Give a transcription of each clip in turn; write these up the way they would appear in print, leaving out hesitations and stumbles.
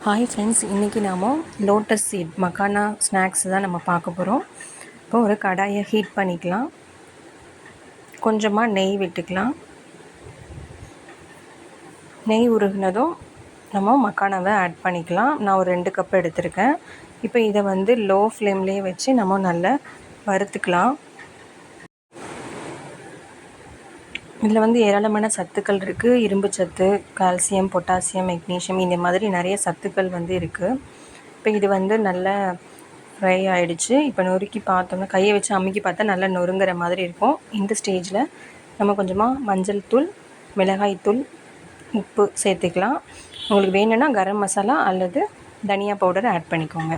Hi friends, இன்றைக்கி நாம் lotus seat makhana snacks தான் நம்ம பார்க்க போகிறோம். இப்போ ஒரு கடாயை ஹீட் பண்ணிக்கலாம். கொஞ்சமாக நெய் விட்டுக்கலாம். நெய் உருகினதும் நம்ம மக்கானாவை ஆட் பண்ணிக்கலாம். நான் ஒரு 2 கப் எடுத்திருக்கேன். இப்போ இதை லோ ஃப்ளேம்லேயே வச்சு நம்ம நல்லா வறுத்துக்கலாம். இதில் ஏராளமான சத்துக்கள் இருக்குது. இரும்பு சத்து, கால்சியம், பொட்டாசியம், மெக்னீஷியம் இந்த மாதிரி நிறைய சத்துக்கள் இருக்குது. இப்போ இது நல்லா ஃப்ரை ஆகிடுச்சு. இப்போ நொறுக்கி பார்த்தோம்னா கையை வச்சு அமுக்கி பார்த்தா நல்லா நொறுங்குற மாதிரி இருக்கும். இந்த ஸ்டேஜில் நம்ம கொஞ்சமாக மஞ்சள் தூள், மிளகாய் தூள், உப்பு சேர்த்துக்கலாம். உங்களுக்கு வேணும்னா கரம் மசாலா அல்லது தனியா பவுடர் ஆட் பண்ணிக்கோங்க.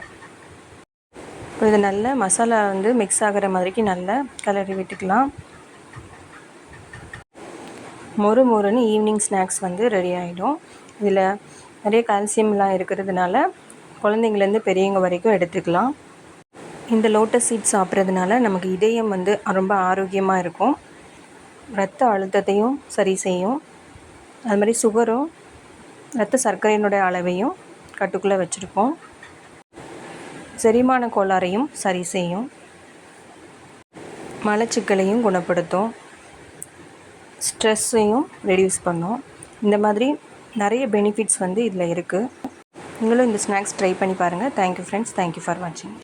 இப்போ இது நல்லா மசாலா மிக்ஸ் ஆகிற மாதிரிக்கு நல்லா கிளறி விட்டுக்கலாம். மொறுன்னு ஈவினிங் ஸ்நாக்ஸ் ரெடி ஆகிடும். இதில் நிறைய கால்சியம்லாம் இருக்கிறதுனால குழந்தைங்கள்லேருந்து பெரியவங்க வரைக்கும் எடுத்துக்கலாம். இந்த லோட்டஸ் சீட் சாப்பிட்றதுனால நமக்கு இதயம் ரொம்ப ஆரோக்கியமாக இருக்கும். இரத்த அழுத்தத்தையும் சரி செய்யும். அது மாதிரி சுகரும் இரத்த சர்க்கரையினுடைய அளவையும் கட்டுக்குள்ளே வச்சுருக்கோம். செரிமான கோளாறையும் சரி செய்யும். மலச்சிக்கலையும் குணப்படுத்தும். ஸ்ட்ரெஸ்ஸையும் ரெடியூஸ் பண்ணும். இந்த மாதிரி நிறைய பெனிஃபிட்ஸ் இதில் இருக்குது. நீங்களும் இந்த ஸ்நாக்ஸ் ட்ரை பண்ணி பாருங்கள். Thank you friends. தேங்க்யூ ஃபார் வாட்சிங்.